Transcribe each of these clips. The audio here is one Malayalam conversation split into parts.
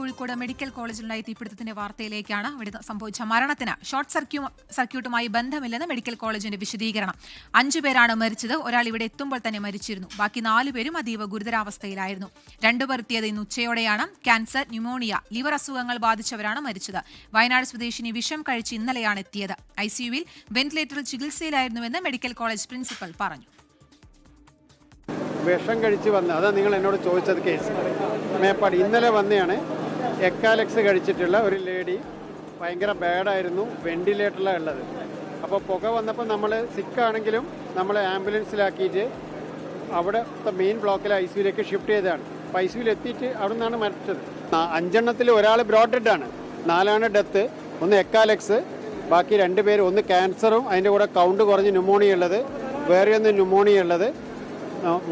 കോഴിക്കോട് മെഡിക്കൽ കോളേജിലുണ്ടായ തീപിടുത്തത്തിന്റെ വാർത്തയിലേക്കാണ്. ഇവിടെ സംഭവിച്ച മരണത്തിന് ഷോർട്ട് സർക്യൂട്ടുമായി ബന്ധമില്ലെന്ന് മെഡിക്കൽ കോളേജിന്റെ വിശദീകരണം. 5 പേരാണ് മരിച്ചത്. ഒരാൾ ഇവിടെ എത്തുമ്പോൾ തന്നെ മരിച്ചിരുന്നു. ബാക്കി 4 പേരും അതീവ ഗുരുതരാവസ്ഥയിലായിരുന്നു. 2 പേർ എത്തിയത് ഇന്ന് ഉച്ചയോടെയാണ്. ക്യാൻസർ, ന്യൂമോണിയ, ലിവർ അസുഖങ്ങൾ ബാധിച്ചവരാണ് മരിച്ചത്. വയനാട് സ്വദേശിനി വിഷം കഴിച്ച് ഇന്നലെയാണ് എത്തിയത്. ICUവിൽ വെന്റിലേറ്ററിൽ ചികിത്സയിലായിരുന്നുവെന്ന് മെഡിക്കൽ കോളേജ് പ്രിൻസിപ്പൽ പറഞ്ഞു. വിഷം കഴിച്ച് വന്ന അതാണ് നിങ്ങൾ എന്നോട് ചോദിച്ചത് കേസ്. മേപ്പാടി ഇന്നലെ വന്നെയാണ്. എക്കാലക്സ് കഴിച്ചിട്ടുള്ള ഒരു ലേഡി ഭയങ്കര ബാഡായിരുന്നു, വെന്റിലേറ്ററിലാണ് ഉള്ളത്. അപ്പോൾ പുക വന്നപ്പോൾ നമ്മൾ സിക്കാണെങ്കിലും നമ്മൾ ആംബുലൻസിലാക്കിയിട്ട് അവിടുത്തെ മെയിൻ ബ്ലോക്കിലെ ICUവിലേക്ക് ഷിഫ്റ്റ് ചെയ്തതാണ്. അപ്പോൾ ICUവിൽ എത്തിയിട്ട് അവിടെ നിന്നാണ് മരിച്ചത്. 5 എണ്ണത്തിൽ ഒരാൾ ബ്രോഡ് ഡെഡാണ്, 4 ഡെത്ത്. ഒന്ന് എക്കാലക്സ്, ബാക്കി 2 പേര്, ഒന്ന് ക്യാൻസറും അതിൻ്റെ കൂടെ കൗണ്ട് കുറഞ്ഞ് ന്യൂമോണിയ ഉള്ളത്, വേറെ ഒന്ന് ന്യൂമോണിയ ഉള്ളത്.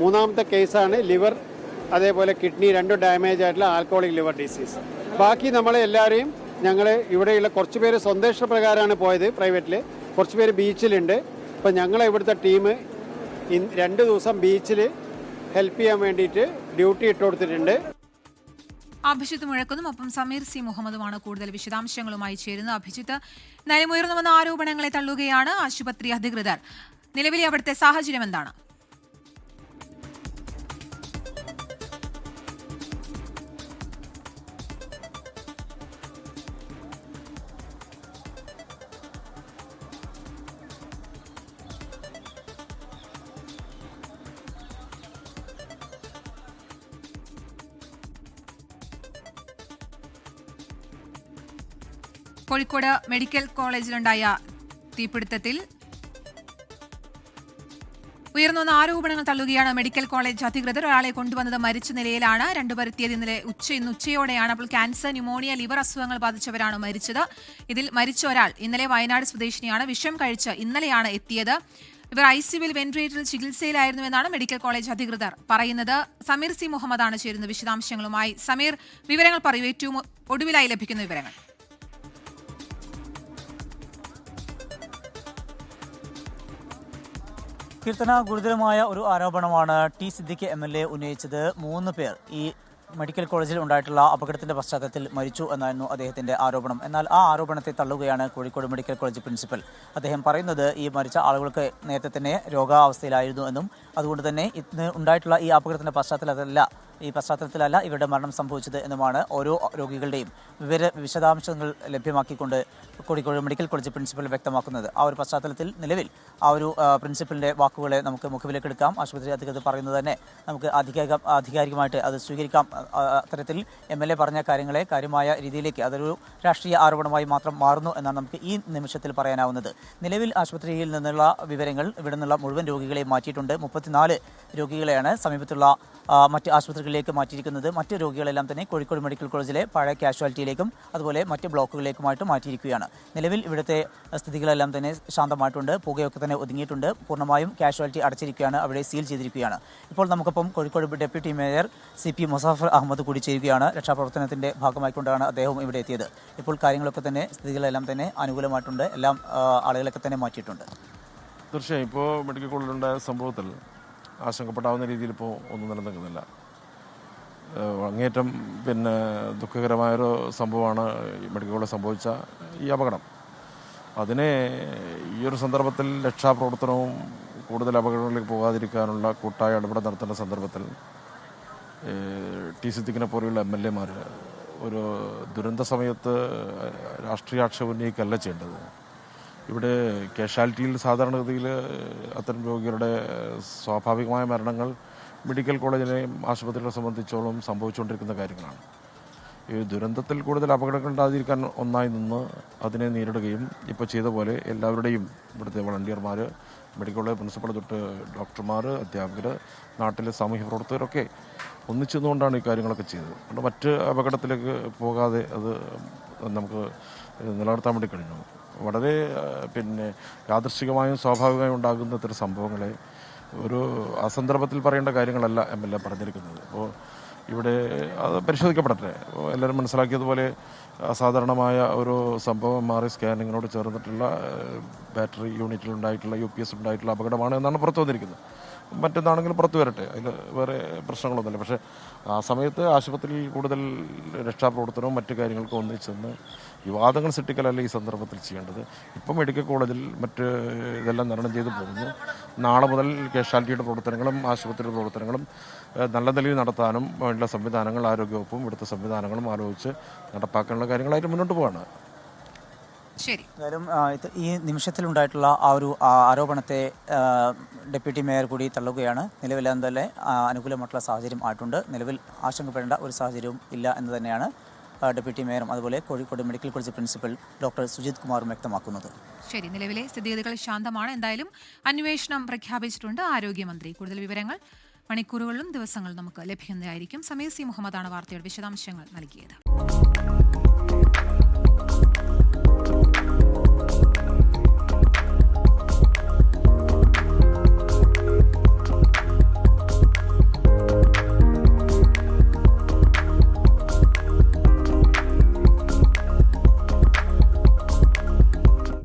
3ാമത്തെ കേസാണ് ലിവർ, അതേപോലെ കിഡ്നി 2 ഡാമേജ് ആയിട്ടുള്ള ആൽക്കഹോളിക് ലിവർ ഡിസീസ്. ബാക്കി നമ്മളെല്ലാവരെയും ഞങ്ങൾ ഇവിടെയുള്ള കുറച്ച് പേര് സ്വന്തം ഇഷ്ടപ്രകാരമാണ് പോയത് പ്രൈവറ്റിൽ, കുറച്ച് പേര് ബീച്ചിലുണ്ട്. അപ്പം ഞങ്ങളെ ഇവിടുത്തെ ടീം 2 ദിവസം ബീച്ചിൽ ഹെൽപ്പ് ചെയ്യാൻ വേണ്ടിയിട്ട് ഡ്യൂട്ടി ഇട്ട് കൊടുത്തിട്ടുണ്ട്. അഭിജിത്ത് മുഴക്കുന്നും ഒപ്പം സമീർ സി മുഹമ്മദുമാണ് കൂടുതൽ വിശദാംശങ്ങളുമായി ചേരുന്നത്. അഭിജിത്ത്, നിലമുയർന്നു വന്ന ആരോപണങ്ങളെ തള്ളുകയാണ് ആശുപത്രി അധികൃതർ. നിലവിലെ അവിടുത്തെ സാഹചര്യം എന്താണ്? കോഴിക്കോട് മെഡിക്കൽ കോളേജിലുണ്ടായ തീപിടുത്തത്തിൽ ഉയർന്നുവന്ന ആരോപണങ്ങൾ തള്ളുകയാണ് മെഡിക്കൽ കോളേജ് അധികൃതർ. ഒരാളെ കൊണ്ടുവന്നത് മരിച്ച നിലയിലാണ്. 2 പേർ എത്തിയത് ഇന്ന് ഉച്ചയോടെയാണ്. അപ്പോൾ ക്യാൻസർ, ന്യൂമോണിയ, ലിവർ അസുഖങ്ങൾ ബാധിച്ചവരാണ് മരിച്ചത്. ഇതിൽ മരിച്ച ഒരാൾ ഇന്നലെ വയനാട് സ്വദേശിനിയാണ്. വിഷം കഴിച്ച് ഇന്നലെയാണ് എത്തിയത്. ഇവർ ICUവിൽ വെന്റിലേറ്ററിൽ ചികിത്സയിലായിരുന്നുവെന്നാണ് മെഡിക്കൽ കോളേജ് അധികൃതർ പറയുന്നത്. സമീർ സി മുഹമ്മദാണ് ചേരുന്നത് വിശദാംശങ്ങളുമായി. സമീർ, വിവരങ്ങൾ പറയൂ, ഏറ്റവും ഒടുവിലായി ലഭിക്കുന്ന വിവരങ്ങൾ. കീർത്തന, ഗുരുതരമായ ഒരു ആരോപണമാണ് ടി സിദ്ദിഖ് MLA ഉന്നയിച്ചത്. 3 പേർ ഈ മെഡിക്കൽ കോളേജിൽ ഉണ്ടായിട്ടുള്ള അപകടത്തിന്റെ പശ്ചാത്തലത്തിൽ മരിച്ചു എന്നായിരുന്നു അദ്ദേഹത്തിന്റെ ആരോപണം. എന്നാൽ ആ ആരോപണത്തെ തള്ളുകയാണ് കോഴിക്കോട് മെഡിക്കൽ കോളേജ് പ്രിൻസിപ്പൽ. അദ്ദേഹം പറയുന്നത് ഈ മരിച്ച ആളുകൾക്ക് നേരത്തെ തന്നെ രോഗാവസ്ഥയിലായിരുന്നു എന്നും അതുകൊണ്ട് തന്നെ ഇന്ന് ഉണ്ടായിട്ടുള്ള ഈ അപകടത്തിന്റെ പശ്ചാത്തലത്തിലല്ല ഇവരുടെ മരണം സംഭവിച്ചത് എന്നുമാണ്. ഓരോ രോഗികളുടെയും വിശദാംശങ്ങൾ ലഭ്യമാക്കിക്കൊണ്ട് കോഴിക്കോട് മെഡിക്കൽ കോളേജ് പ്രിൻസിപ്പൽ വ്യക്തമാക്കുന്നത്. ആ ഒരു പശ്ചാത്തലത്തിൽ നിലവിൽ ആ ഒരു പ്രിൻസിപ്പലിന്റെ വാക്കുകളെ നമുക്ക് മുഖവിലേക്ക് എടുക്കാം. ആശുപത്രി അധികൃതർ പറയുന്നത് തന്നെ നമുക്ക് ആധികാരികമായിട്ട് അത് സ്വീകരിക്കാം. അത്തരത്തിൽ MLA പറഞ്ഞ കാര്യങ്ങളെ കാര്യമായ രീതിയിലേക്ക് അതൊരു രാഷ്ട്രീയ ആരോപണമായി മാത്രം മാറുന്നു എന്നാണ് നമുക്ക് ഈ നിമിഷത്തിൽ പറയാനാവുന്നത്. നിലവിൽ ആശുപത്രിയിൽ നിന്നുള്ള വിവരങ്ങൾ ഇവിടെ നിന്നുള്ള മുഴുവൻ രോഗികളെ മാറ്റിയിട്ടുണ്ട്. 34 രോഗികളെയാണ് സമീപത്തുള്ള മറ്റ് ആശുപത്രികളിലേക്ക് മാറ്റിയിരിക്കുന്നത്. മറ്റ് രോഗികളെല്ലാം തന്നെ കോഴിക്കോട് മെഡിക്കൽ കോളേജിലെ പഴയ കാഷ്വാലിറ്റിയിലേക്കും അതുപോലെ മറ്റ് ബ്ലോക്കുകളിലേക്കുമായിട്ട് മാറ്റിയിരിക്കുകയാണ്. നിലവിൽ ഇവിടുത്തെ സ്ഥിതികളെല്ലാം തന്നെ ശാന്തമായിട്ടുണ്ട്. പുകയൊക്കെ തന്നെ ഒതുങ്ങിയിട്ടുണ്ട്. പൂർണ്ണമായും കാഷ്വാലിറ്റി അടച്ചിരിക്കുകയാണ്, അവിടെ സീൽ ചെയ്തിരിക്കുകയാണ്. ഇപ്പോൾ നമുക്കൊപ്പം Kozhikode deputy mayor CP Musafar Ahammed കൂടി ചെയ്യുകയാണ്. രക്ഷാപ്രവർത്തനത്തിന്റെ ഭാഗമായിക്കൊണ്ടാണ് അദ്ദേഹം ഇവിടെ എത്തിയത്. ഇപ്പോൾ കാര്യങ്ങളൊക്കെ തന്നെ സ്ഥിതികളെല്ലാം തന്നെ അനുകൂലമായിട്ടുണ്ട്. എല്ലാം ആളുകളൊക്കെ തന്നെ മാറ്റിയിട്ടുണ്ട്. തീർച്ചയായും ഇപ്പോൾ മെഡിക്കൽ കോളേജിലുണ്ടായ സംഭവത്തിൽ ആശങ്കപ്പെടാവുന്ന രീതിയിൽ ഇപ്പോൾ ഒന്നും നിലനിൽക്കുന്നില്ല. അങ്ങേറ്റം ദുഃഖകരമായൊരു സംഭവമാണ് മെഡിക്കൽ കോളേജ് സംഭവിച്ച ഈ അപകടം. അതിനെ ഈ ഒരു സന്ദർഭത്തിൽ രക്ഷാപ്രവർത്തനവും കൂടുതൽ അപകടങ്ങളിലേക്ക് പോകാതിരിക്കാനുള്ള കൂട്ടായ ഇടപെടൽ നടത്തേണ്ട സന്ദർഭത്തിൽ ടി സിദ്ദിഖിനെ പോലെയുള്ള MLA ഒരു ദുരന്ത സമയത്ത് രാഷ്ട്രീയ ആക്ഷേപം ഉന്നയിക്കല്ല ചെയ്യേണ്ടത്. ഇവിടെ കാഷ്വാലിറ്റിയിൽ സാധാരണഗതിയിൽ അത്തരം രോഗികളുടെ സ്വാഭാവികമായ മരണങ്ങൾ മെഡിക്കൽ കോളേജിനെയും ആശുപത്രികളെ സംബന്ധിച്ചോളം സംഭവിച്ചുകൊണ്ടിരിക്കുന്ന കാര്യങ്ങളാണ്. ഈ ദുരന്തത്തിൽ കൂടുതൽ അപകടങ്ങൾ ഉണ്ടാകാതിരിക്കാൻ ഒന്നായി നിന്ന് അതിനെ നേരിടുകയും ഇപ്പോൾ ചെയ്ത പോലെ എല്ലാവരുടെയും ഇവിടുത്തെ വളണ്ടിയർമാർ, മെഡിക്കൽ കോളേജ് പ്രിൻസിപ്പൾ തൊട്ട് ഡോക്ടർമാർ, അധ്യാപകർ, നാട്ടിലെ സാമൂഹ്യ പ്രവർത്തകരൊക്കെ ഒന്നിച്ചെന്നുകൊണ്ടാണ് ഈ കാര്യങ്ങളൊക്കെ ചെയ്തത്. അതുകൊണ്ട് മറ്റ് അപകടത്തിലേക്ക് പോകാതെ അത് നമുക്ക് നിലനിർത്താൻ വേണ്ടി കഴിഞ്ഞു. വളരെ യാദൃശ്ചികമായും സ്വാഭാവികമായും ഉണ്ടാകുന്ന ഇത്തരം സംഭവങ്ങളെ ഒരു അസന്ദർഭത്തിൽ പറയേണ്ട കാര്യങ്ങളല്ല MLA പറഞ്ഞിരിക്കുന്നത്. അപ്പോൾ ഇവിടെ അത് പരിശോധിക്കപ്പെടട്ടെ. എല്ലാവരും മനസ്സിലാക്കിയതുപോലെ അസാധാരണമായ ഒരു സംഭവം മാറി സ്കാനിങ്ങിനോട് ചേർന്നിട്ടുള്ള ബാറ്ററി യൂണിറ്റിലുണ്ടായിട്ടുള്ള UPS ഉണ്ടായിട്ടുള്ള അപകടമാണ് എന്നാണ് പുറത്തു വന്നിരിക്കുന്നത്. മറ്റൊന്നാണെങ്കിലും പുറത്തു വരട്ടെ, അതിൽ വേറെ പ്രശ്നങ്ങളൊന്നുമില്ല. പക്ഷേ ആ സമയത്ത് ആശുപത്രിയിൽ കൂടുതൽ രക്ഷാപ്രവർത്തനവും മറ്റു കാര്യങ്ങൾക്കും ഒന്നിച്ചെന്ന് വിവാദങ്ങൾ സൃഷ്ടിക്കലല്ല ഈ സന്ദർഭത്തിൽ ചെയ്യേണ്ടത്. ഇപ്പം മെഡിക്കൽ കോളേജിൽ മറ്റ് ഇതെല്ലാം തരണം ചെയ്ത് പോകുന്നു. നാളെ മുതൽ കാഷ്വാലിറ്റിയുടെ പ്രവർത്തനങ്ങളും ആശുപത്രിയുടെ പ്രവർത്തനങ്ങളും നല്ല നിലയിൽ നടത്താനും വേണ്ട സംവിധാനങ്ങൾ ആരോഗ്യവകുപ്പും ഇവിടുത്തെ സംവിധാനങ്ങളും ആലോചിച്ച് നടപ്പാക്കാനുള്ള കാര്യങ്ങളായിട്ട് മുന്നോട്ട് പോവാണ്. ശരി. എന്തായാലും ഈ നിമിഷത്തിലുണ്ടായിട്ടുള്ള ആ ഒരു ആരോപണത്തെ ഡെപ്യൂട്ടി മേയർ കൂടി തള്ളുകയാണ്. നിലവിൽ എന്തായാലും അനുകൂലമായിട്ടുള്ള സാഹചര്യം ആയിട്ടുണ്ട്. നിലവിൽ ആശങ്കപ്പെടേണ്ട ഒരു സാഹചര്യവും ഇല്ല എന്ന് തന്നെയാണ് ഡെപ്യൂട്ടി മേയറും അതുപോലെ Kozhikode medical college principal doctor Sujith കുമാറും വ്യക്തമാക്കുന്നത്. ശരി, നിലവിലെ സ്ഥിതിഗതികൾ ശാന്തമാണ്. എന്തായാലും അന്വേഷണം പ്രഖ്യാപിച്ചിട്ടുണ്ട് ആരോഗ്യമന്ത്രി. കൂടുതൽ വിവരങ്ങൾ മണിക്കൂറുകളിലും ദിവസങ്ങളിലും നമുക്ക് ലഭ്യമായിരിക്കും. സമീർ സി മുഹമ്മദാണ് വാർത്തയുടെ വിശദാംശങ്ങൾ നൽകിയത്.